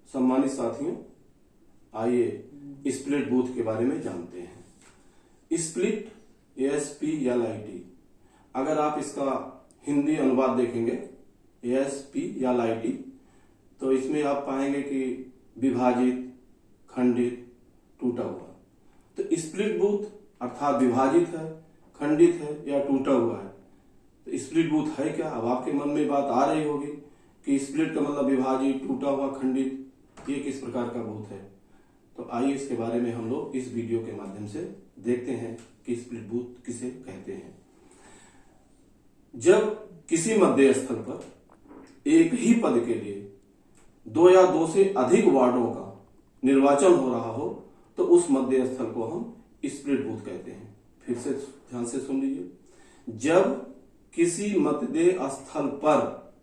सम्मानित साथियों, आइए स्प्लिट बूथ के बारे में जानते हैं। स्प्लिट SPLIT, अगर आप इसका हिंदी अनुवाद देखेंगे SPLIT, तो इसमें आप पाएंगे कि विभाजित, खंडित, टूटा हुआ। तो स्प्लिट बूथ अर्थात विभाजित है, खंडित है या टूटा हुआ है। तो स्प्लिट बूथ है क्या? अब आपके मन में बात आ रही होगी कि स्प्लिट का मतलब विभाजित, टूटा हुआ, खंडित, ये किस प्रकार का बूथ है। तो आइए इसके बारे में हम लोग इस वीडियो के माध्यम से देखते हैं कि स्प्लिट बूथ किसे कहते हैं। जब किसी मध्य स्थल पर एक ही पद के लिए दो या दो से अधिक वार्डों का निर्वाचन हो रहा हो तो उस मध्य स्थल को हम स्प्लिट बूथ कहते हैं। फिर से ध्यान से सुन लीजिए। जब किसी मतदेय स्थल पर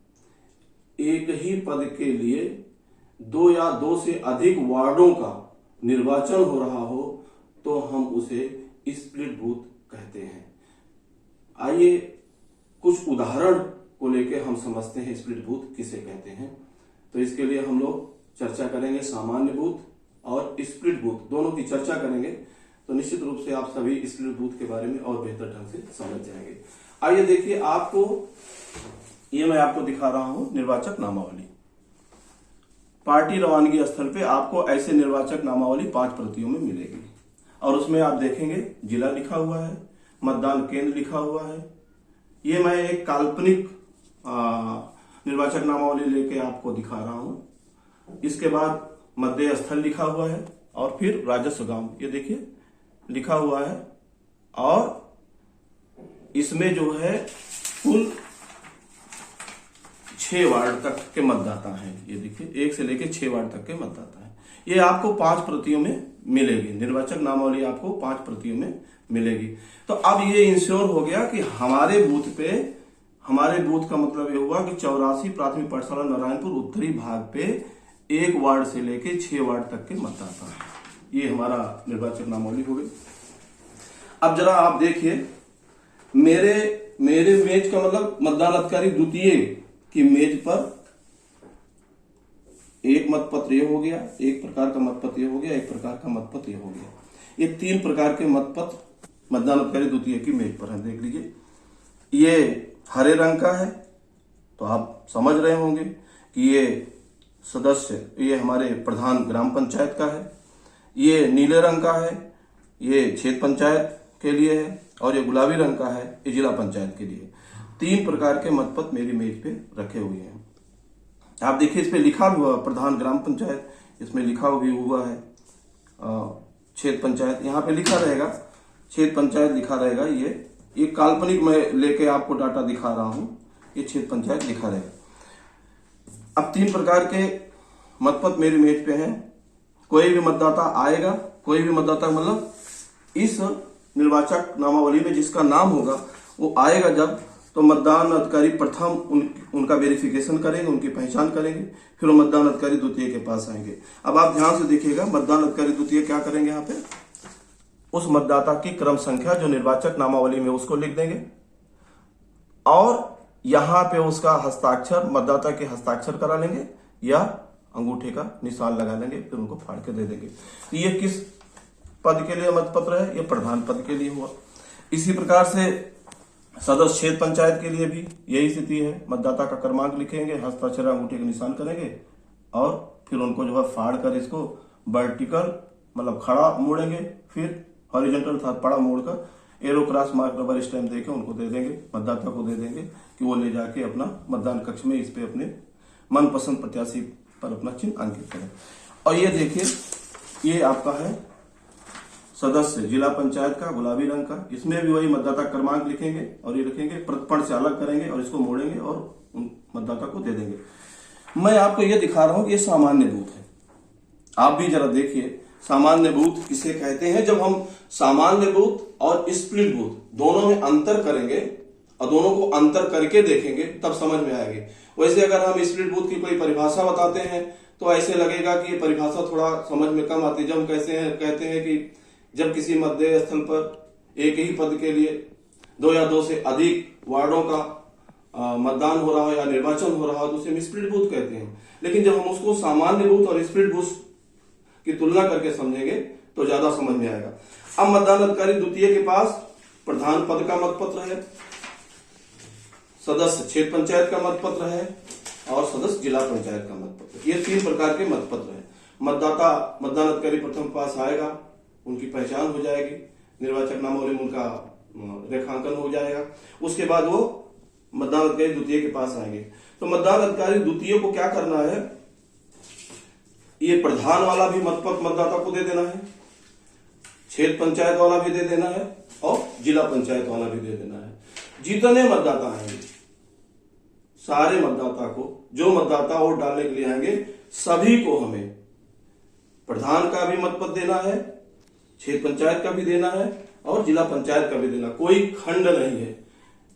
एक ही पद के लिए दो या दो से अधिक वार्डों का निर्वाचन हो रहा हो तो हम उसे स्प्लिट बूथ कहते हैं। आइए कुछ उदाहरण को लेकर हम समझते हैं स्प्लिट बूथ किसे कहते हैं। तो इसके लिए हम लोग चर्चा करेंगे सामान्य बूथ और स्प्लिट बूथ, दोनों की चर्चा करेंगे। तो निश्चित रूप से आप सभी स्प्लिट बूथ के बारे में और बेहतर ढंग से समझ जाएंगे। आइए देखिए, मैं आपको दिखा रहा हूं निर्वाचक नामावली। पार्टी रवानगी स्थल पे आपको ऐसे निर्वाचक नामावली 5 प्रतियों में मिलेगी और उसमें आप देखेंगे जिला लिखा हुआ है, मतदान केंद्र लिखा हुआ है। ये मैं एक काल्पनिक निर्वाचक नामावली लेके आपको दिखा रहा हूं। इसके बाद मध्य स्थल लिखा हुआ है और फिर राजस्व गांव, ये देखिए लिखा हुआ है। और इसमें जो है कुल 6 वार्ड तक के मतदाता हैं। ये देखिए 1 से लेकर 6 वार्ड तक के मतदाता हैं। ये आपको 5 प्रतियों में मिलेगी। निर्वाचक नामावली आपको 5 प्रतियों में मिलेगी। तो अब ये इंश्योर हो गया कि हमारे बूथ का मतलब ये हुआ कि 84 प्राथमिक पाठशाला नारायणपुर उत्तरी भाग पे 1 वार्ड से लेके 6 वार्ड तक के मतदाता हैं। ये हमारा निर्वाचक नामावली हो गई। अब जरा आप देखिए, मेरे मेज का मतलब मतदान अधिकारी द्वितीय की मेज पर एक मतपत्र ये हो गया, एक प्रकार का मतपत्र ये हो गया, एक प्रकार का मतपत्र ये हो गया। ये 3 प्रकार के मतपत्र मतदान अधिकारी द्वितीय की मेज पर है। देख लीजिए, ये हरे रंग का है तो आप समझ रहे होंगे कि ये सदस्य, ये हमारे प्रधान ग्राम पंचायत का है। ये नीले रंग का है, ये क्षेत्र पंचायत के लिए है। और ये गुलाबी रंग का है, ये जिला पंचायत के लिए। 3 प्रकार के मतपत्र मेरी मेज पे रखे हुए हैं। आप देखिए, इस पे लिखा भी हुआ प्रधान ग्राम पंचायत, इसमें लिखा भी हुआ है क्षेत्र पंचायत। यहाँ पे लिखा रहेगा क्षेत्र पंचायत लिखा रहेगा। ये काल्पनिक मैं लेके आपको डाटा दिखा रहा हूं। ये क्षेत्र पंचायत लिखा रहेगा। अब 3 प्रकार के मतपत्र मेरी मेज पे हैं। कोई भी मतदाता आएगा, कोई भी मतदाता मतलब इस निर्वाचक नामावली में जिसका नाम होगा वो आएगा जब, तो मतदान अधिकारी प्रथम उनका वेरिफिकेशन करेंगे, उनकी पहचान करेंगे, फिर वो मतदान अधिकारी द्वितीय के पास आएंगे। अब आप ध्यान से देखिएगा, मतदान अधिकारी द्वितीय क्या करेंगे, यहाँ पे उस मतदाता की क्रम संख्या जो निर्वाचक नामावली में उसको लिख देंगे और यहाँ पे उसका हस्ताक्षर, मतदाता के हस्ताक्षर करा लेंगे या अंगूठे का निशान लगा लेंगे, फिर उनको फाड़ के दे देंगे। तो ये किस पद के लिए मतपत्र है? ये प्रधान पद के लिए हुआ। इसी प्रकार से सदस्य क्षेत्र पंचायत के लिए भी यही स्थिति है। मतदाता का क्रमांक लिखेंगे, हस्ताक्षर, अंगूठे का निशान करेंगे और फिर उनको जो है फाड़ कर इसको वर्टिकल मतलब खड़ा मोड़ेंगे, फिर हॉरिजॉन्टल अर्थात पड़ा मोड़कर arrow cross mark rubber stamp देके उनको दे देंगे, मतदाता को दे देंगे कि वो ले जाके अपना मतदान कक्ष में इस पे अपने मनपसंद प्रत्याशी पर अपना चिन्ह अंकित करें। और ये देखिए, ये आपका है सदस्य जिला पंचायत का, गुलाबी रंग का। इसमें भी वही मतदाता क्रमांक लिखेंगे और ये लिखेंगे, प्रतपण से अलग करेंगे और इसको मोड़ेंगे और उन मतदाता को दे देंगे। मैं आपको ये दिखा रहा हूं कि ये सामान्य बूथ है। आप भी जरा देखिए, सामान्य बूथ किसे कहते हैं। जब हम सामान्य बूथ और स्प्लिट बूथ दोनों में अंतर करेंगे और दोनों को अंतर करके देखेंगे तब समझ में आएगी। वैसे अगर हम स्प्लिट बूथ की कोई परिभाषा बताते हैं तो ऐसे लगेगा कि ये परिभाषा थोड़ा समझ में कम आती है। जब हम कहते हैं कि जब किसी मध्य स्थल पर एक ही पद के लिए दो या दो से अधिक वार्डों का मतदान हो रहा हो या निर्वाचन हो रहा हो तो उसे हम स्प्लिट बूथ कहते हैं। लेकिन जब हम उसको सामान्य बूथ और स्प्लिट बूथ की तुलना करके समझेंगे तो ज्यादा समझ में आएगा। अब मतदान अधिकारी द्वितीय के पास प्रधान पद का मतपत्र है, सदस्य क्षेत्र पंचायत का मतपत्र है और सदस्य जिला पंचायत का मतपत्र। ये 3 प्रकार के मतपत्र है। मतदान अधिकारी प्रथम पास आएगा, उनकी पहचान हो जाएगी, निर्वाचक नामावली में उनका रेखांकन हो जाएगा। उसके बाद वो मतदान अधिकारी द्वितीय के पास आएंगे। तो मतदान अधिकारी द्वितीय को क्या करना है, ये प्रधान वाला भी मतपत्र मतदाता को दे देना है, क्षेत्र पंचायत वाला भी दे देना है और जिला पंचायत वाला भी दे देना है। जितने मतदाता आएंगे सारे मतदाता को, जो मतदाता वोट डालने के लिए आएंगे सभी को हमें प्रधान का भी मतपत्र देना है, क्षेत्र पंचायत का भी देना है और जिला पंचायत का भी देना। कोई खंड नहीं है,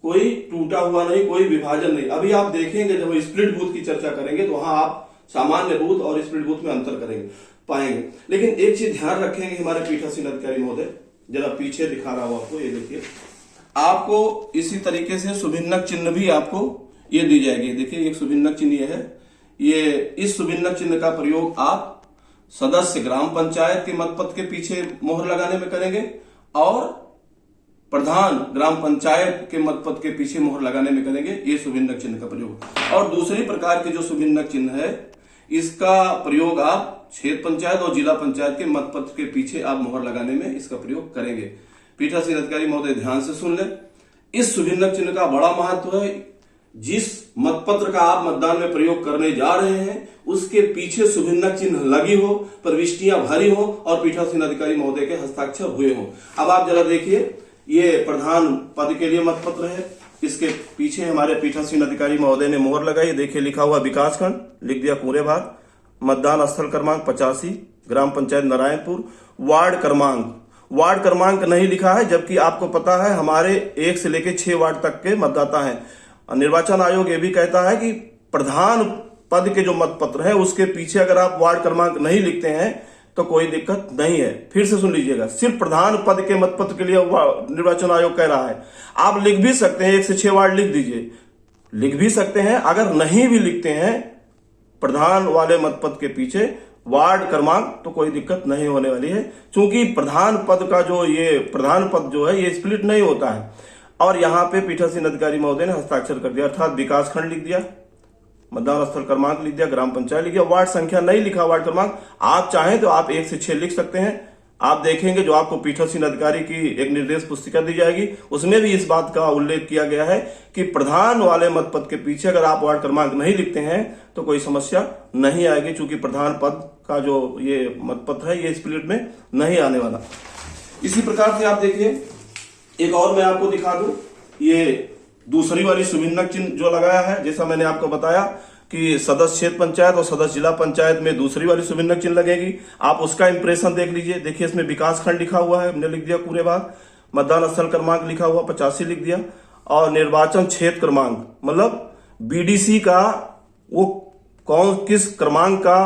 कोई टूटा हुआ नहीं, कोई विभाजन नहीं। अभी आप देखेंगे जब स्प्लिट बूथ की चर्चा करेंगे तो वहां आप सामान्य बूथ और स्प्लिट बूथ में अंतर करेंगे पाएंगे। लेकिन एक चीज ध्यान रखेंगे हमारे पीठासीन अधिकारी महोदय, जरा पीछे दिखा रहा हूं आपको, ये देखिए, आपको इसी तरीके से सुभिन्नक चिन्ह भी आपको ये दी जाएगी। देखिए एक सुभिन्नक चिन्ह ये है, ये इस सुभिन्नक चिन्ह का प्रयोग आप सदस्य ग्राम पंचायत के मतपत्र के पीछे मोहर लगाने में करेंगे और प्रधान ग्राम पंचायत के मतपत्र के पीछे मोहर लगाने में करेंगे, ये सुभिन्नक चिन्ह का प्रयोग। और दूसरी प्रकार के जो सुभिन्नक चिन्ह है इसका प्रयोग आप क्षेत्र पंचायत और जिला पंचायत के मतपत्र के पीछे आप मोहर लगाने में इसका प्रयोग करेंगे। पीठासीन अधिकारी महोदय ध्यान से सुन ले, इस सुभिन्नक चिन्ह का बड़ा महत्व है। जिस मतपत्र का आप मतदान में प्रयोग करने जा रहे हैं उसके पीछे सुभिन्नक चिन्ह लगी हो, प्रविष्टियां भरी हो और पीठासीन अधिकारी महोदय के हस्ताक्षर हुए हो। अब आप जरा देखिए, ये प्रधान पद के लिए मतपत्र है, इसके पीछे हमारे पीठासीन अधिकारी महोदय ने मोहर लगाई। देखिए लिखा हुआ विकासखंड, लिख दिया कुरेभार, मतदान स्थल क्रमांक 85, ग्राम पंचायत नारायणपुर, वार्ड क्रमांक नहीं लिखा है, जबकि आपको पता है हमारे 1 से लेकर 6 वार्ड तक के मतदाता हैं। निर्वाचन आयोग ये भी कहता है कि प्रधान पद के जो मतपत्र है उसके पीछे अगर आप वार्ड क्रमांक नहीं लिखते हैं तो कोई दिक्कत नहीं है। फिर से सुन लीजिएगा, सिर्फ प्रधान पद के मतपत्र के लिए निर्वाचन आयोग कह रहा है। आप लिख भी सकते हैं, 1 से 6 वार्ड लिख दीजिए, लिख भी सकते हैं। अगर नहीं भी लिखते हैं प्रधान वाले मतपत्र के पीछे वार्ड क्रमांक तो कोई दिक्कत नहीं होने वाली है, क्योंकि प्रधान पद का जो ये प्रधान पद जो है ये स्प्लिट नहीं होता है। और यहां पे पीठासीन अधिकारी महोदय ने हस्ताक्षर कर दिया, अर्थात विकास खंड लिख दिया, मतदान स्थल क्रमांक लिख दिया, ग्राम पंचायत लिख दिया, वार्ड संख्या नहीं लिखा, वार्ड क्रमांक। आप चाहें तो आप 1 से 6 लिख सकते हैं। आप देखेंगे जो आपको पीठासीन अधिकारी की एक निर्देश पुस्तिका दी जाएगी उसमें भी इस बात का उल्लेख किया गया है कि प्रधान वाले मतपत्र के पीछे अगर आप वार्ड क्रमांक नहीं लिखते हैं तो कोई समस्या नहीं आएगी, क्योंकि प्रधान पद का जो ये मतपत्र है ये स्प्लिट में नहीं आने वाला। इसी प्रकार से आप देखिए, एक और मैं आपको दिखा दूं, ये दूसरी वाली सुभिन्नक चिन्ह जो लगाया है, जैसा मैंने आपको बताया कि सदस्य क्षेत्र पंचायत और सदस्य जिला पंचायत में दूसरी वाली सुभिन्नक चिन्ह लगेगी। आप उसका इंप्रेशन देख लीजिए। देखिए इसमें विकास खंड लिखा हुआ है, हमने लिख दिया कुरेभार, मतदान स्थल क्रमांक लिखा हुआ 85 लिख दिया और निर्वाचन क्षेत्र क्रमांक मतलब बीडीसी का वो कौन किस क्रमांक का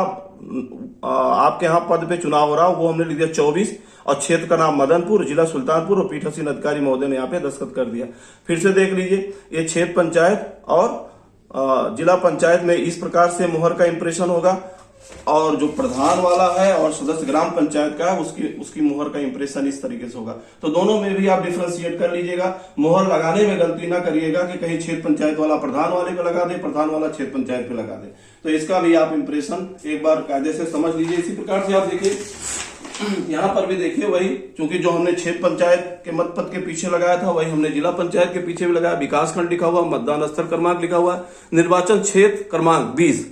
आपके यहाँ पद पे चुनाव हो रहा वो हमने लिख दिया 24 और क्षेत्र का नाम मदनपुर, जिला सुल्तानपुर और पीठासीन अधिकारी महोदय ने यहाँ पे दस्तखत कर दिया। फिर से देख लीजिए, ये क्षेत्र पंचायत और जिला पंचायत में इस प्रकार से मोहर का इंप्रेशन होगा और जो प्रधान वाला है और सदस्य ग्राम पंचायत का है उसकी मोहर का इंप्रेशन इस तरीके से होगा। तो दोनों में भी आप डिफ्रेंशिएट कर लीजिएगा। मोहर लगाने में गलती ना करिएगा कि कहीं क्षेत्र पंचायत वाला प्रधान वाले पे लगा दे, प्रधान वाला क्षेत्र पंचायत पे लगा दे। तो इसका भी आप इंप्रेशन एक बार कायदे से समझ लीजिए। इसी प्रकार से आप देखिए, यहाँ पर भी देखिए वही, क्योंकि जो हमने क्षेत्र पंचायत के मतपत्र के पीछे लगाया था वही हमने जिला पंचायत के पीछे भी लगाया। विकास खंड लिखा हुआ, मतदान स्थल क्रमांक लिखा हुआ, निर्वाचन क्षेत्र क्रमांक 20।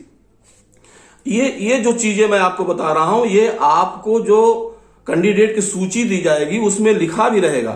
ये जो चीजें मैं आपको बता रहा हूं ये आपको जो कैंडिडेट की सूची दी जाएगी उसमें लिखा भी रहेगा।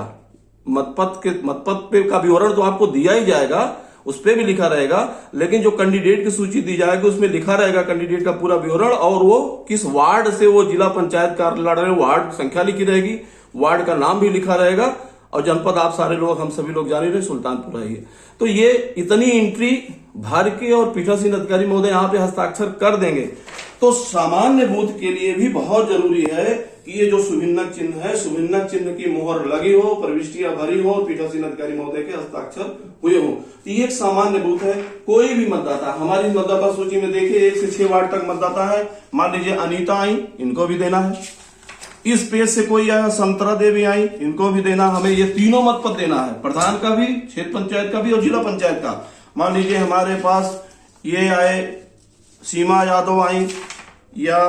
मतपत्र का विवरण तो आपको दिया ही जाएगा, उस पर भी लिखा रहेगा, लेकिन जो कैंडिडेट की सूची दी जाएगी उसमें लिखा रहेगा कैंडिडेट का पूरा विवरण और वो किस वार्ड से वो जिला पंचायत कार्यालय लड़ रहे हैं, वार्ड संख्या लिखी रहेगी, वार्ड का नाम भी लिखा रहेगा और जनपद आप सारे लोग, हम सभी लोग जान ही रहे, सुल्तानपुर है ये। तो ये इतनी एंट्री भर के और पीठासीन अधिकारी महोदय यहाँ पे हस्ताक्षर कर देंगे, तो सामान्य बूथ के लिए भी बहुत जरूरी है कि ये जो सुभिन्नक चिन्ह है, सुभिन्नक चिन्ह की मोहर लगी हो, प्रविष्टियां भरी हो, पीठासीन अधिकारी महोदय के हस्ताक्षर हुए हो। तो ये एक सामान्य बूथ है। कोई भी मतदाता, हमारी मतदाता सूची में देखिए 1 से 6 वार्ड तक मतदाता है। मान लीजिए अनीता आई, इनको भी देना है। इस पेज से कोई आया, संतरा देवी आई, इनको भी देना। हमें ये तीनों मत पत्र देना है, प्रधान का भी, क्षेत्र पंचायत का भी और जिला पंचायत का। मान लीजिए हमारे पास ये आए, सीमा यादव आई या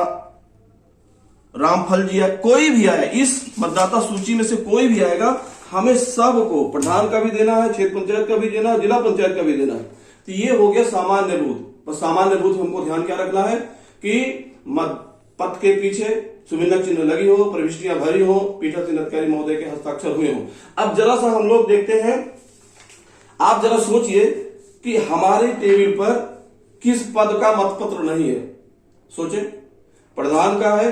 रामफल जी आए, कोई भी आए, इस मतदाता सूची में से कोई भी आएगा, हमें सबको, प्रधान का भी देना है, क्षेत्र पंचायत का भी देना है, जिला पंचायत का भी देना है। तो ये हो गया सामान्य बूथ। बस सामान्य बूथ हमको ध्यान क्या रखना है कि मत पत्र के पीछे सुभिन्नक चिन्ह लगी हो, प्रविष्टियां भरी हो, पीठासीन अधिकारी महोदय के हस्ताक्षर हुए हो। अब जरा सा हम लोग देखते हैं, आप जरा सोचिए कि हमारे टेबल पर किस पद का मतपत्र नहीं है। सोचे, प्रधान का है,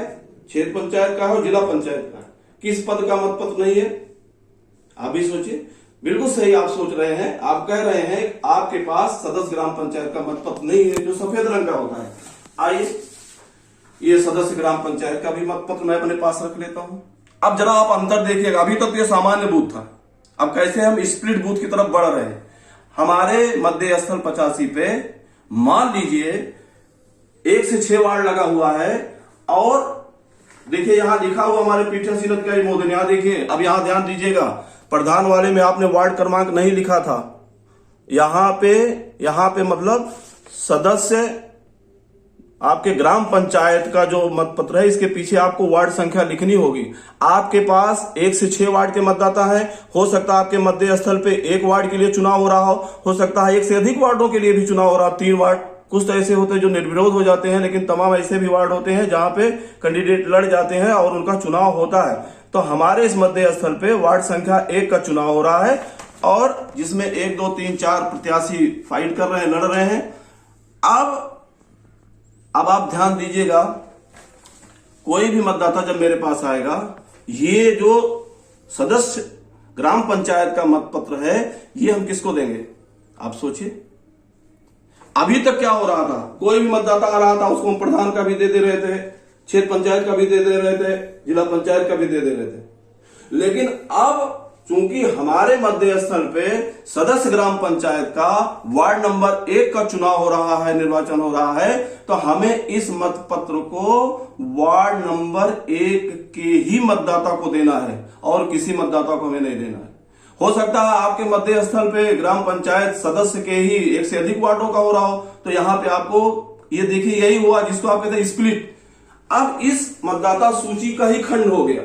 क्षेत्र पंचायत का है और जिला पंचायत का है, किस पद का मतपत्र नहीं है? आप भी सोचिए। बिल्कुल सही आप सोच रहे हैं। आप कह रहे हैं आपके पास सदस्य ग्राम पंचायत का मतपत्र नहीं है, जो सफेद रंग का होता है। आइए, ये सदस्य ग्राम पंचायत का भी मतपत्र मैं अपने पास रख लेता हूं। अब जरा आप अंतर देखिएगा। अभी तक तो ये सामान्य बूथ था, अब कैसे हम स्प्लिट बूथ की तरफ बढ़ रहे हैं। हमारे मध्य स्थल 85 पे मान लीजिए 1 से 6 वार्ड लगा हुआ है, और देखिए यहां लिखा हुआ हमारे पीठासीन अधिकारी महोदय, यहां देखिए। अब यहां ध्यान दीजिएगा, प्रधान वाले में आपने वार्ड क्रमांक नहीं लिखा था। यहां पे मतलब सदस्य आपके ग्राम पंचायत का जो मतपत्र है, इसके पीछे आपको वार्ड संख्या लिखनी होगी। आपके पास 1 से 6 वार्ड के मतदाता हैं। हो सकता है आपके मध्य स्थल पे 1 वार्ड के लिए चुनाव हो रहा हो सकता है 1 से अधिक वार्डों के लिए भी चुनाव हो रहा हो, 3 वार्ड। कुछ तो ऐसे होते हैं जो निर्विरोध हो जाते हैं, लेकिन तमाम ऐसे भी वार्ड होते हैं जहां पे कैंडिडेट लड़ जाते हैं और उनका चुनाव होता है। तो हमारे इस मध्य स्थल पे वार्ड संख्या 1 का चुनाव हो रहा है, और जिसमें 1, 2, 3, 4 प्रत्याशी फाइट कर रहे हैं, लड़ रहे हैं। अब आप ध्यान दीजिएगा, कोई भी मतदाता जब मेरे पास आएगा, ये जो सदस्य ग्राम पंचायत का मतपत्र है, ये हम किसको देंगे? आप सोचिए। अभी तक क्या हो रहा था, कोई भी मतदाता आ रहा था, उसको हम प्रधान का भी दे रहे थे, क्षेत्र पंचायत का भी दे रहे थे, जिला पंचायत का भी दे रहे थे। लेकिन अब चूंकि हमारे मध्य स्थल पे सदस्य ग्राम पंचायत का वार्ड नंबर 1 का चुनाव हो रहा है, निर्वाचन हो रहा है, तो हमें इस मतपत्र को वार्ड नंबर 1 के ही मतदाता को देना है और किसी मतदाता को हमें नहीं देना है। हो सकता है आपके मध्य स्थल पे ग्राम पंचायत सदस्य के ही 1 से अधिक वार्डों का हो रहा हो, तो यहां पे आपको ये देखिए, यही हुआ जिसको आप कहते हैं स्प्लिट। अब इस मतदाता सूची का ही खंड हो गया,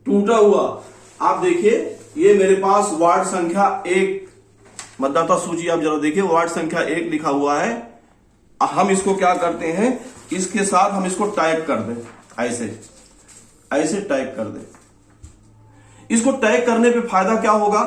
टूटा हुआ। आप देखिए, ये मेरे पास वार्ड संख्या 1 मतदाता सूची, आप जरा देखिए, वार्ड संख्या 1 लिखा हुआ है। हम इसको क्या करते हैं, इसके साथ हम इसको टाइप कर दें, ऐसे टाइप कर दें। इसको टैग करने पे फायदा क्या होगा,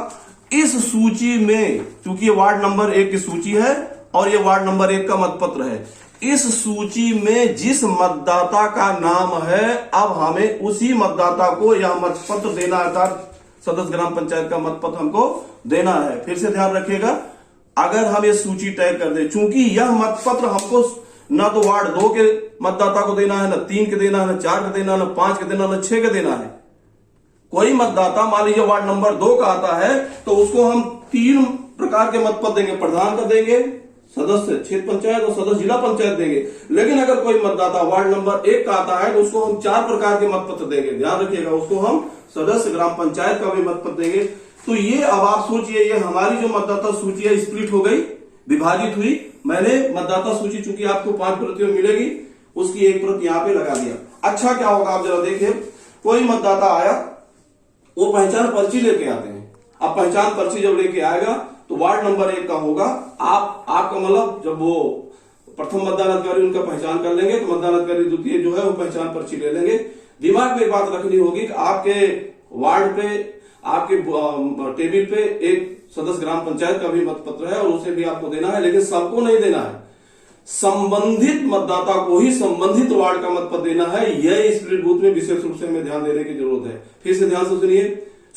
इस सूची में, क्योंकि ये वार्ड नंबर 1 की सूची है और ये वार्ड नंबर 1 का मतपत्र है, इस सूची में जिस मतदाता का नाम है, अब हमें उसी मतदाता को यह मतपत्र देना है, अर्थात सदस्य ग्राम पंचायत का मतपत्र हमको देना है। फिर से ध्यान रखिएगा, अगर हम ये सूची टैग कर दें, चूंकि यह मतपत्र हमको न तो वार्ड 2 के मतदाता को देना है, न 3 के देना है, न 4 के देना है, न 5 के देना है, न 6 के देना है। कोई मतदाता मान लीजिए वार्ड नंबर 2 का आता है, तो उसको हम 3 प्रकार के मतपत्र देंगे, प्रधान का देंगे, सदस्य क्षेत्र पंचायत और सदस्य जिला पंचायत देंगे। लेकिन अगर कोई मतदाता वार्ड नंबर 1 का आता है, तो उसको हम 4 प्रकार के मतपत्र देंगे। ध्यान रखिएगा, उसको हम सदस्य ग्राम पंचायत का भी मतपत्र देंगे। तो ये अब आप सोचिए, ये हमारी जो मतदाता सूची है स्प्लिट हो गई, विभाजित हुई। मैंने मतदाता सूची, चूंकि आपको 5 प्रतियों मिलेगी, उसकी 1 प्रत यहां पे लगा दिया। अच्छा क्या होगा, आप जरा देखिए, कोई मतदाता आया, वो पहचान पर्ची लेके आते हैं। अब पहचान पर्ची जब लेके आएगा, तो वार्ड नंबर 1 का होगा। आपका मतलब जब वो प्रथम मतदान अधिकारी उनका पहचान कर लेंगे, तो मतदान अधिकारी द्वितीय जो है वो पहचान पर्ची ले लेंगे। दिमाग में एक बात रखनी होगी कि आपके वार्ड पे, आपके टेबल पे एक सदस्य ग्राम पंचायत का भी मतपत्र है और उसे भी आपको देना है, लेकिन सबको नहीं देना है। संबंधित मतदाता को ही संबंधित वार्ड का मतपत्र देना है। यह स्प्लिट बूथ में विशेष रूप से हमें ध्यान देने की जरूरत है। फिर से ध्यान से सुनिए,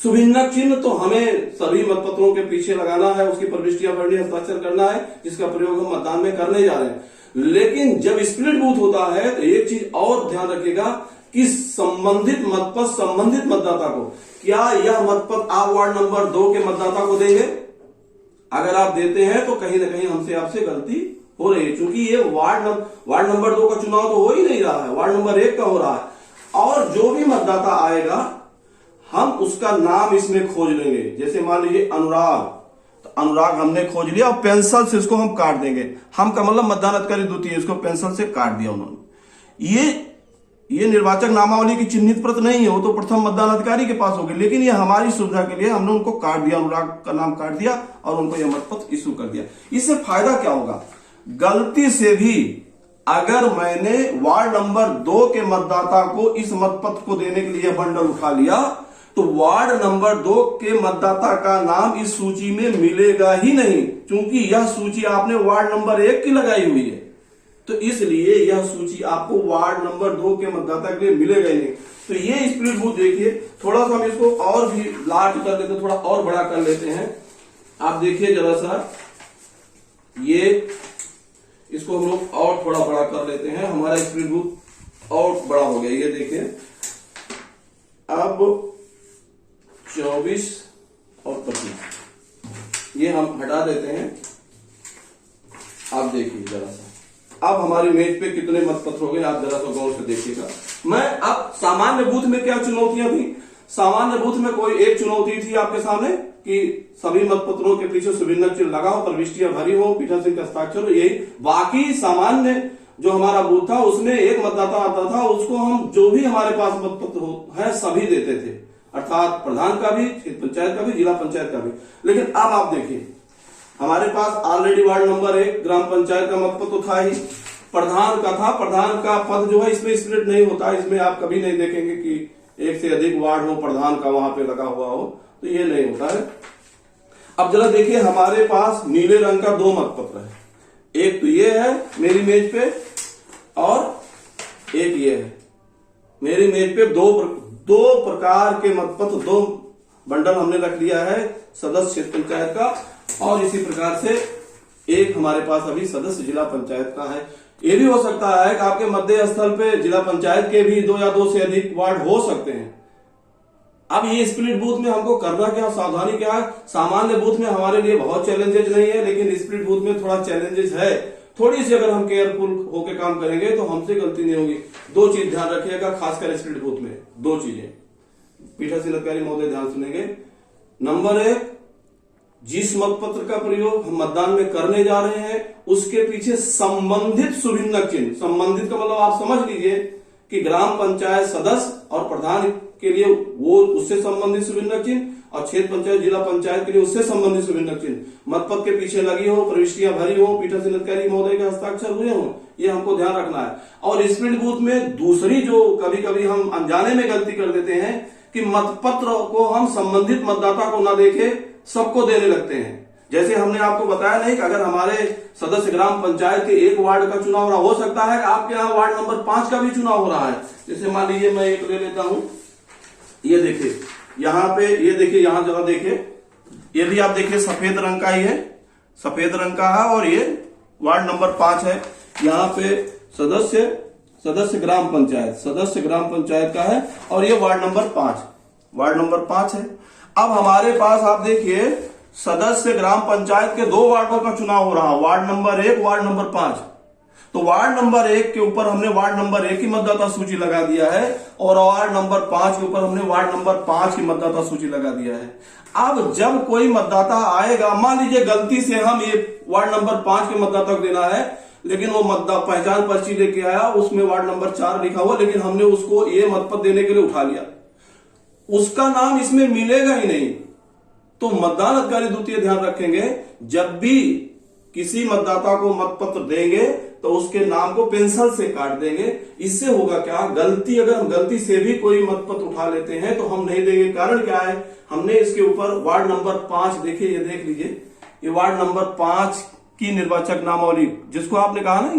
शुभचिन्हक चिन्ह तो हमें सभी मतपत्रों के पीछे लगाना है, उसकी प्रविष्टियां भरनी, हस्ताक्षर करना है, जिसका प्रयोग हम मतदान में करने जा रहे हैं। लेकिन जब स्प्लिट बूथ होता है तो एक चीज और ध्यान रखिएगा कि संबंधित मतपत्र संबंधित मतदाता को, क्या यह मतपत्र आप वार्ड नंबर 2 के मतदाता को देंगे? अगर आप देते हैं तो कहीं ना कहीं हमसे आपसे गलती हो रही है, क्योंकि ये वार्ड नंबर 2 का चुनाव तो हो ही नहीं रहा है, वार्ड नंबर 1 का हो रहा है। और जो भी मतदाता आएगा हम उसका नाम इसमें खोज लेंगे। जैसे मान लीजिए अनुराग, तो अनुराग हमने खोज लिया और पेंसिल से इसको हम काट देंगे। हम का मतलब मतदान अधिकारी द्वितीय, इसको पेंसिल से काट दिया उन्होंने। ये निर्वाचक नामावली की चिन्हित प्रत नहीं है, वो तो प्रथम मतदान अधिकारी के पास होगी, लेकिन ये हमारी सुविधा के लिए हमने उनको काट दिया, अनुराग का नाम काट दिया और उनको यह मतपत्र इश्यू कर दिया। इससे फायदा क्या होगा? गलती से भी अगर मैंने वार्ड नंबर 2 के मतदाता को इस मतपत्र को देने के लिए बंडल उठा लिया तो वार्ड नंबर 2 के मतदाता का नाम इस सूची में मिलेगा ही नहीं, क्योंकि यह सूची आपने वार्ड नंबर 1 की लगाई हुई है। तो इसलिए यह सूची आपको वार्ड नंबर 2 के मतदाता के लिए मिलेगा ही नहीं। तो ये स्प्लिट बूथ देखिए, थोड़ा सा हम इसको और भी लार्ज कर लेते हैं, थोड़ा और बड़ा कर लेते हैं। आप देखिए जरा सा, ये इसको हम लोग और थोड़ा बड़ा कर लेते हैं, हमारा स्प्लिट बूथ और बड़ा हो गया। ये देखिए अब 24 और 25 ये हम हटा देते हैं। आप देखिए जरा सा, अब हमारी मेज पे कितने मतपत्र हो गए, आप जरा सा गौर से देखिएगा। मैं अब सामान्य बूथ में क्या चुनौतियां थी? सामान्य बूथ में कोई एक चुनौती थी आपके सामने कि सभी मतपत्रों के पीछे शुभचिन्हक चिन्ह लगा हो, प्रविष्टियां भरी हो, पीठासीन का हस्ताक्षर हो, यही। बाकी सामान्य जो हमारा बूथ था उसमें एक मतदाता आता था, उसको हम जो भी हमारे पास मतपत्र है सभी देते थे, अर्थात प्रधान का भी, क्षेत्र पंचायत का भी, जिला पंचायत का भी। लेकिन अब आप देखिए हमारे पास ऑलरेडी वार्ड नंबर 1 ग्राम पंचायत का मतपत्र था ही, प्रधान का था। प्रधान का पद जो है इसमें स्प्लिट नहीं होता, इसमें आप कभी नहीं देखेंगे कि एक से अधिक वार्ड हो, प्रधान का वहां पे लगा हुआ हो, तो ये नहीं होता है। अब जरा देखिए हमारे पास नीले रंग का 2 मतपत्र है, एक तो ये है मेरी मेज पे और एक ये है मेरी मेज पे। दो प्रकार के मतपत्र, 2 बंडल हमने रख लिया है सदस्य क्षेत्र पंचायत का, और इसी प्रकार से एक हमारे पास अभी सदस्य जिला पंचायत का है। ये भी हो सकता है कि आपके मध्य स्थल पे जिला पंचायत के भी 2 या 2 से अधिक वार्ड हो सकते हैं। अब ये स्प्लिट बूथ में हमको करना क्या, सावधानी क्या है? सामान्य बूथ में हमारे लिए बहुत चैलेंजेस नहीं है, लेकिन स्प्लिट बूथ में थोड़ा चैलेंजेस है। थोड़ी सी अगर हम केयरफुल होकर काम करेंगे तो हमसे गलती नहीं होगी। 2 चीज ध्यान रखिएगा, खासकर स्प्लिट बूथ में 2 चीजें पीठासीन अधिकारी महोदय ध्यान सुनेंगे। नंबर 1, जिस मतपत्र का प्रयोग हम मतदान में करने जा रहे हैं उसके पीछे संबंधित शुभचिन्हक चिन्ह, संबंधित का मतलब आप समझ लीजिए कि ग्राम पंचायत सदस्य और प्रधान के लिए वो उससे संबंधित शुभचिन्हक चिन्ह, और क्षेत्र पंचायत जिला पंचायत के लिए उससे संबंधित शुभचिन्हक चिन्ह मतपत्र के पीछे लगी हो, प्रविष्टियां भरी हो, पीठासीन अधिकारी महोदय के हस्ताक्षर हुए हो, ये हमको ध्यान रखना है। और स्प्लिट बूथ में दूसरी जो कभी कभी हम अनजाने में गलती कर देते हैं कि मतपत्र को हम संबंधित मतदाता को न देखे सबको देने लगते हैं। जैसे हमने आपको बताया नहीं कि अगर हमारे सदस्य ग्राम पंचायत के 1 वार्ड का चुनाव हो रहा, हो सकता है कि आपके यहाँ वार्ड नंबर 5 का भी चुनाव हो रहा है। जैसे मान लीजिए मैं एक ले लेता हूं, ये देखिए यहाँ पे, ये देखिए यहाँ जरा देखिए, ये भी आप देखिए सफेद रंग का ही है, सफेद रंग का है, और ये वार्ड नंबर 5 है। यहाँ पे सदस्य ग्राम पंचायत का है, और ये वार्ड नंबर 5 है। अब हमारे पास आप देखिए सदस्य ग्राम पंचायत के 2 वार्डों का चुनाव हो रहा है, वार्ड नंबर 1, वार्ड नंबर 5। तो वार्ड नंबर 1 के ऊपर हमने वार्ड नंबर 1 की मतदाता सूची लगा दिया है, और वार्ड नंबर 5 के ऊपर हमने वार्ड नंबर 5 की मतदाता सूची लगा दिया है। अब जब कोई मतदाता आएगा, मान लीजिए गलती से हम ये वार्ड नंबर 5 के मतदाता को देना है, लेकिन वो मतदाता पहचान पर्ची लेके आया, उसमें वार्ड नंबर 4 लिखा हुआ, लेकिन हमने उसको ये मतपत्र देने के लिए उठा लिया, उसका नाम इसमें मिलेगा ही नहीं। तो मतदान अधिकारी द्वितीय ध्यान रखेंगे, जब भी किसी मतदाता को मतपत्र देंगे तो उसके नाम को पेंसिल से काट देंगे। इससे होगा क्या, अगर हम गलती से भी कोई मतपत्र उठा लेते हैं तो हम नहीं देंगे। कारण क्या है, हमने इसके ऊपर वार्ड नंबर 5 देखिए, ये देख लीजिए, ये वार्ड नंबर 5 की निर्वाचक नामावली, जिसको आपने कहा ना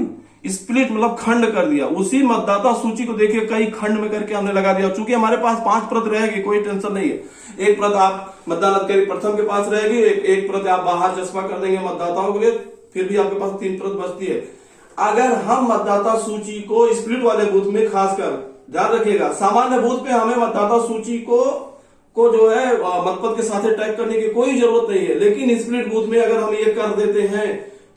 स्प्लिट मतलब खंड कर दिया, उसी मतदाता सूची को देखिए कई खंड में करके हमने लगा दिया। चूंकि हमारे पास 5 प्रत रहेगी, कोई टेंशन नहीं है। एक प्रत आप मतदान अधिकारी प्रथम के पास रहेगी, एक प्रत आप बाहर चस्पा कर देंगे मतदाताओं के लिए, फिर भी आपके पास 3 प्रत बचती है। अगर हम मतदाता सूची को स्प्लिट वाले बूथ में, खासकर ध्यान रखिएगा, सामान्य बूथ पे हमें मतदाता सूची को जो है मतपत्र के साथ टैग करने की कोई जरूरत नहीं है। लेकिन स्प्लिट बूथ में अगर हम ये कर देते हैं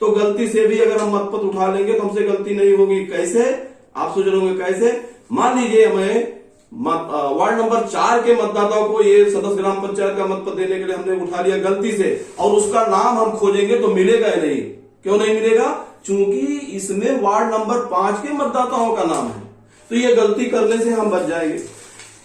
तो गलती से भी अगर हम मतपत्र उठा लेंगे तो हमसे गलती नहीं होगी। कैसे? आप सोच रहे होंगे कैसे? मान लीजिए हमें वार्ड नंबर 4 के मतदाताओं को ये सदस्य ग्राम पंचायत का मतपत्र देने के लिए हमने उठा लिया गलती से, और उसका नाम हम खोजेंगे तो मिलेगा ही नहीं। क्यों नहीं मिलेगा? चूंकि इसमें वार्ड नंबर 5 के मतदाताओं का नाम है, तो ये गलती करने से हम बच जाएंगे।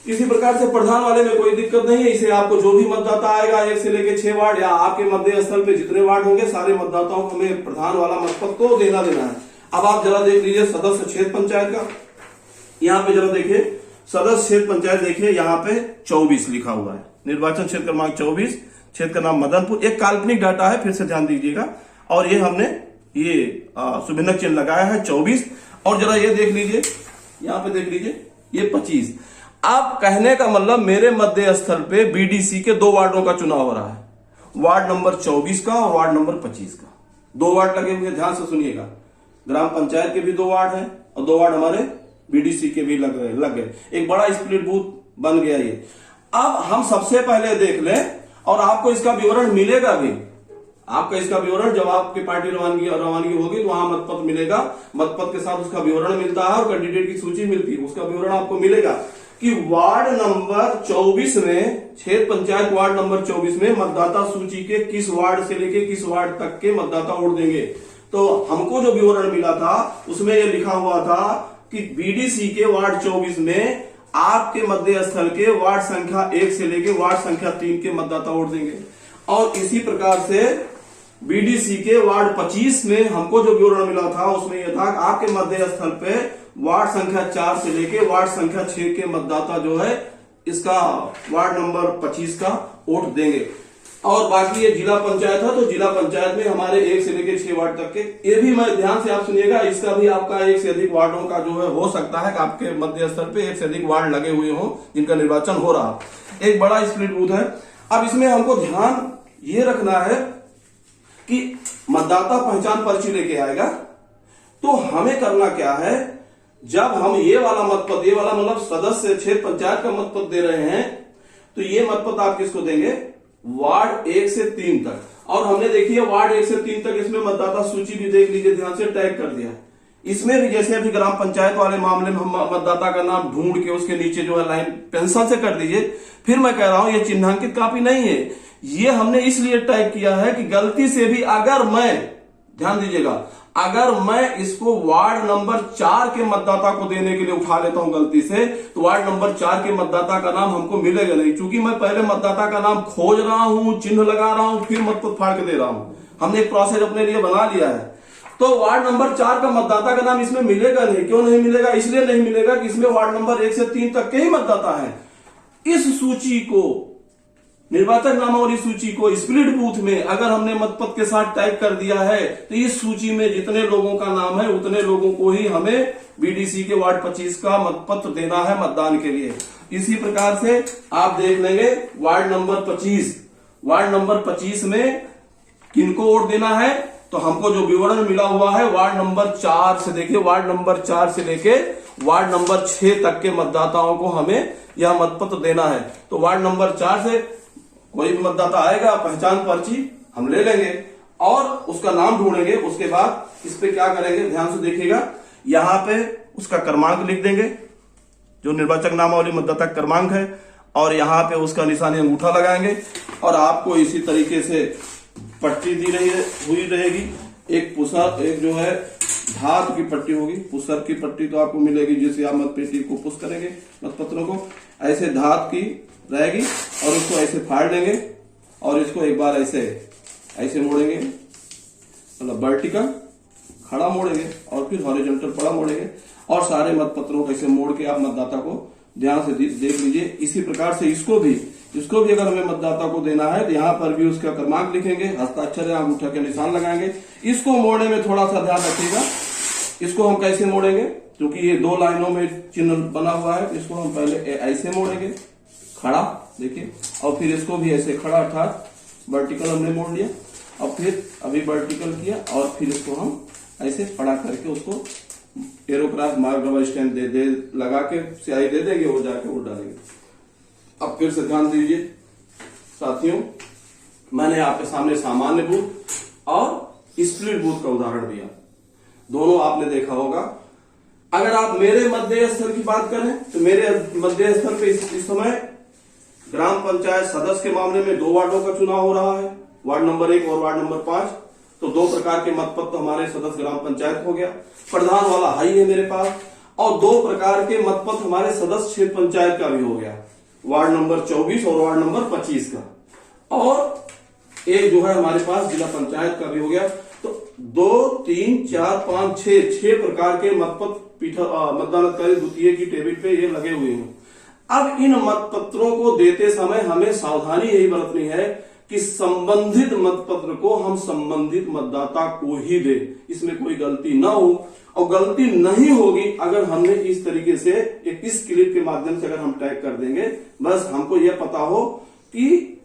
इसी प्रकार से प्रधान वाले में कोई दिक्कत नहीं है। इसे आपको जो भी मतदाता आएगा 1 से लेकर 6 वार्ड या आपके मतदेय स्थल पे जितने वार्ड होंगे सारे मतदाताओं को हमें प्रधान वाला मतपत्र को देना है। अब आप जरा देख लीजिए सदस्य क्षेत्र पंचायत का, यहाँ पे जरा देखिए सदस्य क्षेत्र पंचायत, देखिए यहाँ पे 24 लिखा हुआ है, निर्वाचन क्षेत्र क्रमांक 24, क्षेत्र का नाम मदनपुर। एक काल्पनिक डाटा है, फिर से ध्यान दीजिएगा, और ये हमने ये शुभेच्छा चिन्ह लगाया है 24। और जरा ये देख लीजिए, यहाँ पे देख लीजिए ये 25। अब कहने का मतलब मेरे मतदेय स्थल पे बीडीसी के 2 वार्डों का चुनाव हो रहा है, वार्ड नंबर 24 का और वार्ड नंबर 25 का। 2 वार्ड लगे हुए, ध्यान से सुनिएगा। ग्राम पंचायत के भी 2 वार्ड हैं और 2 वार्ड हमारे बीडीसी के भी लग गए। एक बड़ा स्प्लिट बूथ बन गया ये। अब हम सबसे पहले देख लें, और आपको इसका विवरण मिलेगा भी। आपका इसका विवरण जब आपकी पार्टी रवानगी होगी तो वहां मतपत्र मिलेगा, मतपत्र के साथ उसका विवरण मिलता है और कैंडिडेट की सूची मिलती है, उसका विवरण आपको मिलेगा कि वार्ड नंबर 24 में, क्षेत्र पंचायत वार्ड नंबर 24 में मतदाता सूची के किस वार्ड से लेके किस वार्ड तक के मतदाता वोट देंगे। तो हमको जो विवरण मिला था उसमें यह लिखा हुआ था कि बीडीसी के वार्ड 24 में आपके मतदेय स्थल के वार्ड संख्या 1 से लेके वार्ड संख्या 3 के मतदाता वोट देंगे। और इसी प्रकार से बीडीसी के वार्ड 25 में हमको जो विवरण मिला था उसमें यह था कि आपके मतदेय स्थल पे वार्ड संख्या 4 से लेके वार्ड संख्या 6 के मतदाता जो है इसका वार्ड नंबर 25 का वोट देंगे। और बाकी ये जिला पंचायत है, तो जिला पंचायत में हमारे 1 से लेके 6 वार्ड तक के, ये भी मैं ध्यान से आप सुनिएगा, इसका भी आपका 1 से अधिक वार्डों का जो है हो सकता है कि आपके मतदेय स्थल पे 1 से अधिक वार्ड लगे हुए हों जिनका निर्वाचन हो रहा। एक बड़ा स्प्लिट बूथ है। अब इसमें हमको ध्यान ये रखना है कि मतदाता पहचान पर्ची लेके आएगा, तो हमें करना क्या है, जब हम ये वाला मतपत्र, ये वाला मतलब सदस्य क्षेत्र पंचायत का मतपत्र दे रहे हैं, तो ये मतपत्र आप किसको देंगे? वार्ड 1 से 3 तक। और हमने देखिए वार्ड 1 से 3 तक इसमें मतदाता सूची भी देख लीजिए, ध्यान से टैग कर दिया। इसमें भी जैसे अभी ग्राम पंचायत वाले मामले में हम मतदाता का नाम ढूंढ के उसके नीचे जो है लाइन पेंसिल से कर दीजिए। फिर मैं कह रहा हूं ये चिन्हांकित कॉपी नहीं है, ये हमने इसलिए टैग किया है कि गलती से भी अगर मैं, ध्यान दीजिएगा, अगर मैं इसको वार्ड नंबर 4 के मतदाता को देने के लिए उठा लेता हूं गलती से, तो वार्ड नंबर 4 के मतदाता का नाम हमको मिलेगा नहीं, क्योंकि मैं पहले मतदाता का नाम खोज रहा हूं, चिन्ह लगा रहा हूं, फिर मतपत्र फाड़ के दे रहा हूं। हमने एक प्रोसेस अपने लिए बना लिया है। तो वार्ड नंबर 4 का मतदाता का नाम इसमें मिलेगा नहीं। क्यों नहीं मिलेगा? इसलिए नहीं मिलेगा कि इसमें वार्ड नंबर 1 से 3 तक के ही मतदाता है। इस सूची को, निर्वाचक नामावली सूची को स्प्लिट बूथ में अगर हमने मतपत्र के साथ टाइप कर दिया है, तो इस सूची में जितने लोगों का नाम है उतने लोगों को ही हमें बीडीसी के वार्ड 25 का मतपत्र देना है मतदान के लिए। इसी प्रकार से आप देख लेंगे वार्ड नंबर 25, वार्ड नंबर 25 में किनको वोट देना है, तो हमको जो विवरण मिला हुआ है वार्ड नंबर 4 से, देखिए वार्ड नंबर 4 से लेके वार्ड नंबर 6 तक के मतदाताओं को हमें यह मतपत्र देना है। तो वार्ड नंबर 4 से कोई भी मतदाता आएगा, पहचान पर्ची हम ले लेंगे और उसका नाम ढूंढेंगे। उसके बाद इस पे क्या करेंगे, ध्यान से देखिएगा, यहां पे उसका क्रमांक लिख देंगे जो निर्वाचक नामावली मतदाता क्रमांक है, और यहां पे उसका निशानी अंगूठा लगाएंगे। और आपको इसी तरीके से पट्टी दी हुई रहेगी, एक पुशर, एक जो है धात की पट्टी होगी, पुशर की पट्टी तो आपको मिलेगी जिससे आप मतपेटी को पुश करेंगे, मतपत्रों को ऐसे धात की रहेगी, और उसको ऐसे फाड़ लेंगे और इसको एक बार ऐसे मोड़ेंगे, मतलब वर्टिकल खड़ा मोड़ेंगे और फिर हॉरिजॉन्टल पड़ा मोड़ेंगे, और सारे मतपत्रों को ऐसे मोड़ के आप मतदाता को ध्यान से देख लीजिए। इसी प्रकार से इसको भी अगर हमें मतदाता को देना है तो यहाँ पर भी उसका क्रमांक लिखेंगे, हस्ताक्षर या अंगूठा के निशान लगाएंगे। इसको मोड़ने में थोड़ा सा ध्यान रखिएगा, इसको हम कैसे मोड़ेंगे, क्योंकि ये दो लाइनों में चिन्ह बना हुआ है, इसको हम पहले ऐसे मोड़ेंगे खड़ा, देखिए, और फिर इसको भी ऐसे खड़ा, अर्थात वर्टिकल हमने मोड़ लिया, और फिर अभी वर्टिकल किया, और फिर इसको हम ऐसे पड़ा करके उसको एरोक्राफ्ट मार्क रबर स्टैंप दे लगा के स्याही दे देंगे, वो जाके वो डालेंगे। अब फिर से ध्यान दीजिए साथियों, मैंने आपके सामने सामान्य बूथ और स्प्लिट बूथ का उदाहरण दिया, दोनों आपने देखा होगा। अगर आप मेरे मध्य स्तर की बात करें तो मेरे मध्य स्तर पे इस समय ग्राम पंचायत सदस्य के मामले में 2 वार्डों का चुनाव हो रहा है, वार्ड नंबर 1 और वार्ड नंबर 5। तो 2 प्रकार के मतपत्र हमारे सदस्य ग्राम पंचायत हो गया, प्रधान वाला हाई है मेरे पास, और 2 प्रकार के मतपत्र हमारे सदस्य क्षेत्र पंचायत का भी हो गया, वार्ड नंबर 24 और वार्ड नंबर 25 का, और एक जो है हमारे पास जिला पंचायत का भी हो गया। तो 2, 3, 4, 5, 6 प्रकार के मतपत्र मतदान अधिकारी द्वितीय की टेबल पे ये लगे हुए हैं। अब इन मतपत्रों को देते समय हमें सावधानी यही बरतनी है कि संबंधित मतपत्र को हम संबंधित मतदाता को ही दे, इसमें कोई गलती ना हो, और गलती नहीं होगी अगर हमने इस तरीके से एक इस क्लिप के माध्यम से अगर हम टैग कर देंगे। बस हमको यह पता हो कि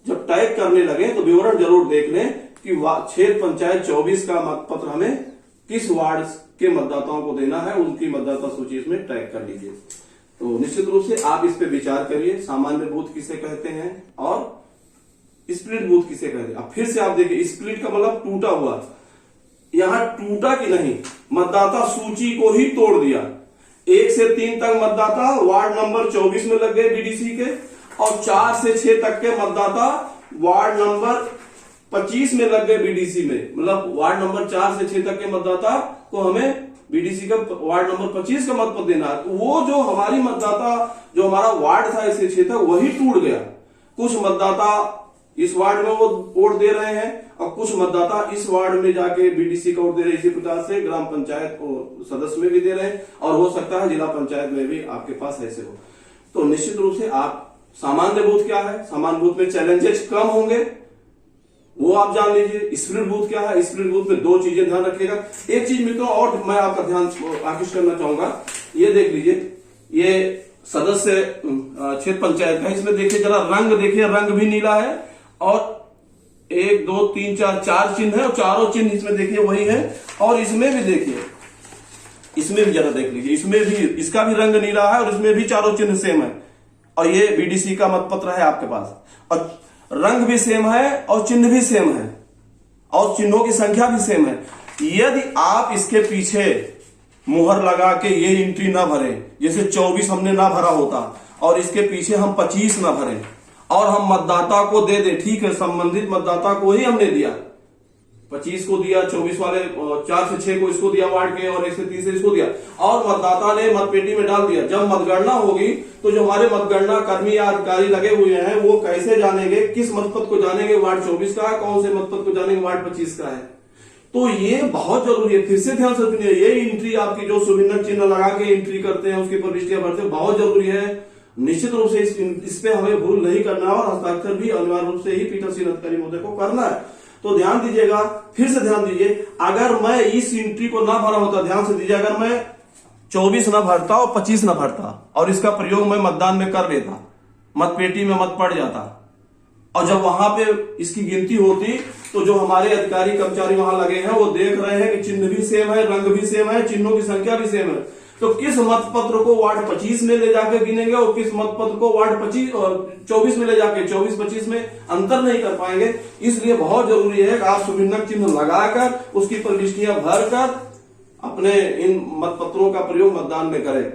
जब टैग करने लगे तो विवरण जरूर देख लें कि क्षेत्र पंचायत 24 का मतपत्र हमें किस वार्ड के मतदाताओं को देना है, उनकी मतदाता सूची इसमें टैग कर लीजिए। तो निश्चित रूप से आप इस पे विचार करिए, सामान्य बूथ किसे कहते हैं और स्प्लिट बूथ किसे कहते हैं। अब फिर से आप देखिए, स्प्लिट का मतलब टूटा हुआ, यहां टूटा कि नहीं, मतदाता सूची को ही तोड़ दिया। 1 से 3 तक मतदाता वार्ड नंबर 24 में लग गए बीडीसी के, और 4 से 6 तक के मतदाता वार्ड नंबर 25 में लग गए बीडीसी में। मतलब वार्ड नंबर 4 से 6 तक के मतदाता को हमें बीडीसी का वार्ड नंबर 25 का मतपत्र देना है। वो जो हमारी मतदाता, जो हमारा वार्ड था इससे क्षेत्र, वही टूट गया। कुछ मतदाता इस वार्ड में वो वोट दे रहे हैं, और कुछ मतदाता इस वार्ड में जाके बीडीसी का वोट दे रहे हैं। इसी प्रकार से ग्राम पंचायत को सदस्य में भी दे रहे हैं, और हो सकता है जिला पंचायत में भी आपके पास ऐसे हो। तो निश्चित रूप से आप सामान्य बूथ क्या है, सामान्य बूथ में चैलेंजेस कम होंगे, वो आप जान लीजिए। स्प्लिट बूथ क्या है, स्प्लिट बूथ में 2 चीजें ध्यान रखिएगा। एक चीज मित्रों और मैं आपका ध्यान आकृष्ट करना चाहूंगा, ये देख लीजिए, ये सदस्य क्षेत्र पंचायत का, इसमें देखिए जरा रंग देखिए, रंग भी नीला है, और 1, 2, 3, 4 चिन्ह है, और चारों चिन्ह इसमें देखिए वही है। और इसमें भी देखिए, इसमें भी जरा देख लीजिए, इसमें भी इसका भी रंग नीला है, और इसमें भी चारों चिन्ह सेम है, और ये बीडीसी का मतपत्र है आपके पास, और रंग भी सेम है और चिन्ह भी सेम है, और चिन्हों की संख्या भी सेम है। यदि आप इसके पीछे मुहर लगा के ये एंट्री ना भरे, जैसे 24 हमने ना भरा होता, और इसके पीछे हम 25 ना भरे, और हम मतदाता को दे दे, ठीक है, संबंधित मतदाता को ही हमने दिया, 25 को दिया, 24 वाले 4 से 6 को इसको दिया वार्ड के, और 1 से 3 से इसको दिया, और मतदाता ने मतपेटी में डाल दिया। जब मतगणना होगी तो जो हमारे मतगणना कर्मी या अधिकारी लगे हुए हैं वो कैसे जानेंगे, किस मतपत्र को जानेंगे वार्ड 24 का है, कौन से मतपत्र को जानेंगे वार्ड 25 का है। तो ये बहुत जरूरी है। फिर से ध्यान से सुनिए, ये एंट्री आपकी जो सुभिन्नक चिन्ह लगा के एंट्री करते हैं, उसकी प्रविष्टियां भरते हैं, बहुत जरूरी है। निश्चित रूप से इस पे हमें भूल नहीं करना है, और हस्ताक्षर भी अनिवार्य रूप से ही पीठासीन अधिकारी महोदय को करना है। तो ध्यान दीजिएगा, फिर से ध्यान दीजिए, अगर मैं इस एंट्री को ना भरा होता, ध्यान से दीजिए, अगर मैं 24 ना भरता और 25 ना भरता, और इसका प्रयोग मैं मतदान में कर लेता, मतपेटी में मत पड़ जाता, और जब वहां पे इसकी गिनती होती तो जो हमारे अधिकारी कर्मचारी वहां लगे हैं वो देख रहे हैं कि चिन्ह भी सेम है, रंग भी सेम है, चिन्हों की संख्या भी सेम है, तो किस मतपत्र को वार्ड 25 में ले जाकर गिनेंगे और किस मतपत्र को वार्ड 24 में ले जाके 24-25 में अंतर नहीं कर पाएंगे। इसलिए बहुत जरूरी है कि आप सुभिन्नक चिन्ह लगाकर उसकी प्रविष्टियां भरकर अपने इन मतपत्रों का प्रयोग मतदान में करें।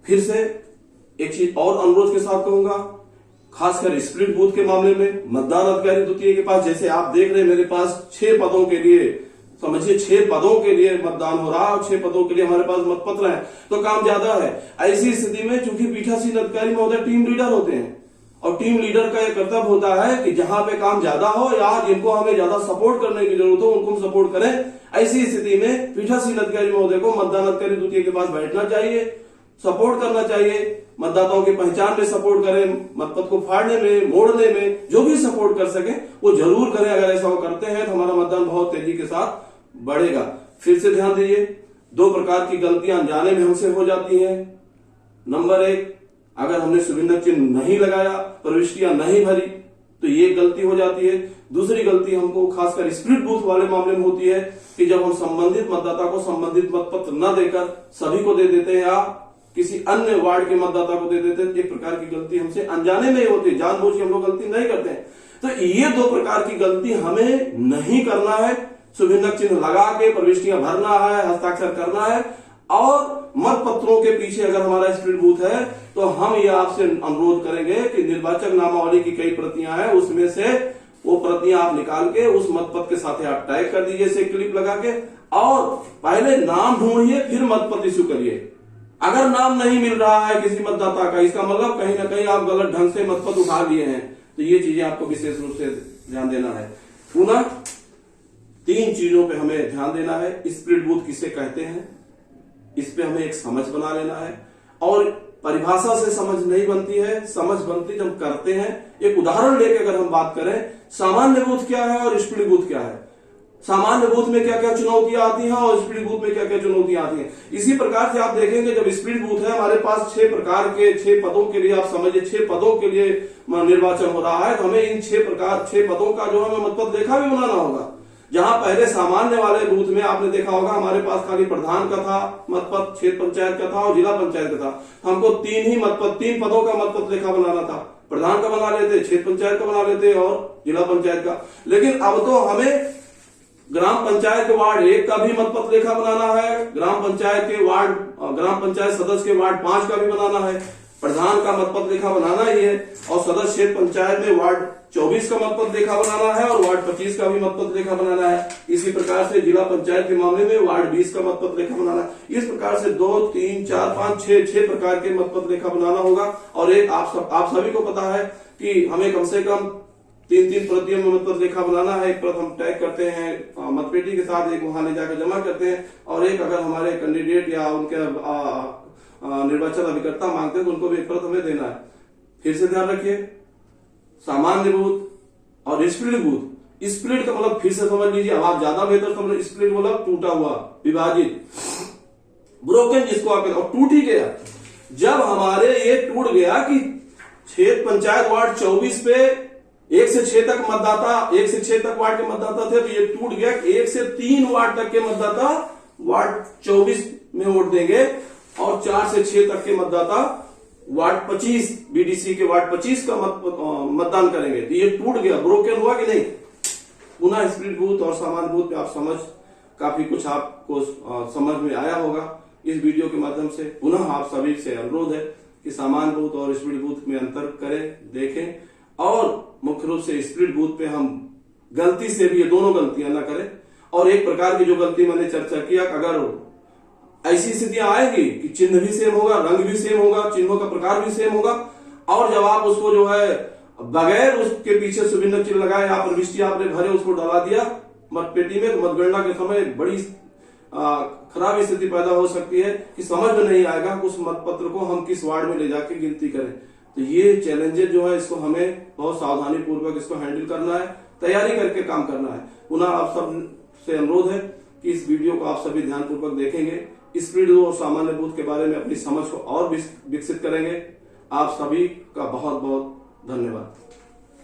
फिर से एक चीज और अनुरोध के साथ कहूंगा, खासकर स्प्लिट बूथ के मामले में मतदान अधिकारी द्वितीय के पास, जैसे आप देख रहे हैं मेरे पास 6 पदों के लिए, समझिए 6 पदों के लिए मतदान हो रहा है, और 6 पदों के लिए हमारे पास मतपत्र है, तो काम ज्यादा है। ऐसी स्थिति में चूंकि पीठासीन अधिकारी महोदय टीम लीडर होते हैं, और टीम लीडर का यह कर्तव्य होता है कि जहां पे काम ज्यादा हो या जिनको हमें ज्यादा सपोर्ट करने की जरूरत हो उनको हम सपोर्ट करें। ऐसी स्थिति में पीठासीन अधिकारी महोदय को मतदान अधिकारी द्वितीय के पास बैठना चाहिए, सपोर्ट करना चाहिए, मतदाताओं की पहचान में सपोर्ट करें, मतपत्र को फाड़ने में, मोड़ने में जो भी सपोर्ट कर सके वो जरूर करें। अगर ऐसा वो करते हैं तो हमारा मतदान बहुत तेजी के साथ बढ़ेगा। फिर से ध्यान दीजिए, दो प्रकार की गलतियां अनजाने में हमसे हो जाती हैं। नंबर एक, अगर हमने शुभचिन्ह चिन्ह नहीं लगाया, प्रविष्टियां नहीं भरी, तो ये गलती हो जाती है। दूसरी गलती हमको खासकर स्प्लिट बूथ वाले मामले में होती है कि जब हम संबंधित मतदाता को संबंधित मतपत्र न देकर सभी को दे देते हैं या किसी अन्य वार्ड के मतदाता को दे देते हैं, एक प्रकार की गलती हमसे अनजाने में ही होती है, जानबूझ के हम लोग गलती नहीं करते हैं। तो ये दो प्रकार की गलती हमें नहीं करना है। शुभचिन्ह चिन्ह लगा के प्रविष्टियां भरना है, हस्ताक्षर करना है, और मत पत्रों के पीछे अगर हमारा स्प्लिट बूथ है तो हम ये आपसे अनुरोध करेंगे कि निर्वाचक नामावली की कई प्रतियां हैं, उसमें से वो प्रतियां आप निकाल के उस मतपत्र के साथ आप टैग कर दीजिए से क्लिप लगा के, और पहले नाम ढूंढिए फिर मतपत्र इश्यू करिए। अगर नाम नहीं मिल रहा है किसी मतदाता का, इसका मतलब कहीं ना कहीं आप गलत ढंग से मतपत्र उठा लिए हैं। तो ये चीजें आपको विशेष रूप से ध्यान देना है। पुनः 3 चीजों पे हमें ध्यान देना है। स्प्लिट बूथ किसे कहते हैं, इस पे हमें एक समझ बना लेना है, और परिभाषा से समझ नहीं बनती है, समझ बनती जब करते हैं। एक उदाहरण लेके अगर हम बात करें, सामान्य बूथ क्या है और स्प्लिट बूथ क्या है, सामान्य बूथ में क्या क्या चुनौतियां आती हैं और स्प्लिट बूथ में क्या क्या चुनौतियां आती हैं। इसी प्रकार से आप देखेंगे जब स्प्लिट बूथ है, हमारे पास 6 प्रकार के 6 पदों के लिए, आप समझिए 6 पदों के लिए निर्वाचन हो रहा है, तो हमें इन 6 पदों का जो हमें मतपत्र लेखा भी बनाना होगा। जहां पहले सामान्य वाले बूथ में आपने देखा होगा हमारे पास खाली प्रधान का था मतपत्र, क्षेत्र पंचायत का था और जिला पंचायत का था। हमको 3 पदों का मतपत्र लेखा बनाना था। प्रधान का बना लेते, क्षेत्र पंचायत का बना लेते और जिला पंचायत का। लेकिन अब तो हमें ग्राम पंचायत के वार्ड 1 का भी मतपत्र लेखा बनाना है, ग्राम पंचायत सदस्य के वार्ड 5 का भी बनाना है, प्रधान का मतपत्र लेखा बनाना ही है, और सदस्य क्षेत्र पंचायत में वार्ड 24 का मतपत्र लेखा बनाना है और वार्ड 25 का भी मतपत्र लेखा बनाना है। इसी प्रकार से जिला पंचायत के मामले में वार्ड 20 का मतपत्र लेखा बनाना है। इस प्रकार से 2, 3, 4, 5, 6 प्रकार के मतपत्र लेखा बनाना होगा। और एक आप सभी को पता है कि हमें कम से कम 3 प्रतियों में मतपत्र लेखा बनाना है। एक प्रत हम टैग करते हैं मतपेटी के साथ, एक वहां ले जाकर जमा करते हैं, और एक अगर हमारे कैंडिडेट या उनके निर्वाचन अभिकर्ता मांगते हैं तो उनको भी एक प्रत हमें देना है। फिर से ध्यान रखिए, सामान्य बूथ और स्प्लिट बूथ। स्प्लिट का मतलब फिर से समझ लीजिए, आप ज्यादा बेहतर समझ, स्प्लिट मतलब टूटा हुआ, विभाजित, ब्रोकन जिसको आप कहते हैं, और टूट ही गया। जब हमारे ये टूट गया कि क्षेत्र पंचायत वार्ड 24 पे 1 से 6 तक मतदाता, 1 से 6 तक वार्ड के मतदाता थे, तो ये टूट गया 1 से 3 वार्ड तक के मतदाता वार्ड 24 में वोट देंगे और 4 से 6 तक के मतदाता वार्ड 25 बीडीसी के वार्ड 25 का मतदान करेंगे। तो ये टूट गया, ब्रोकन हुआ कि नहीं। पुनः स्प्लिट बूथ और सामान्य बूथ पे आप समझ, काफी कुछ आपको समझ में आया होगा इस वीडियो के माध्यम से। पुनः आप सभी से अनुरोध है कि सामान्य बूथ और स्प्लिट बूथ में अंतर करें, देखें, और मुख्य रूप से स्प्लिट बूथ पे हम गलती से भी ये दोनों गलतियां ना करें। और एक प्रकार की जो गलती मैंने चर्चा किया, अगर ऐसी स्थितियां आएगी कि चिन्ह भी सेम होगा, रंग भी सेम होगा, चिन्हों का प्रकार भी सेम होगा, और जब आप उसको जो है बगैर उसके पीछे शुभचिन्ह चिन्ह लगाए, आप प्रविष्टि आपने भरे, उसको डाला दिया मतपेटी में, तो मतगणना के समय बड़ी खराब स्थिति पैदा हो सकती है कि समझ में नहीं आएगा उस मतपत्र को हम किस वार्ड में ले जाके गिनती करें। तो ये चैलेंजेस जो है, इसको हमें बहुत सावधानी पूर्वक इसको हैंडल करना है, तैयारी करके काम करना है। पुनः आप सब से अनुरोध है कि इस वीडियो को आप सभी ध्यानपूर्वक देखेंगे, स्प्लिट और सामान्य बूथ के बारे में अपनी समझ को और विकसित करेंगे। आप सभी का बहुत बहुत धन्यवाद।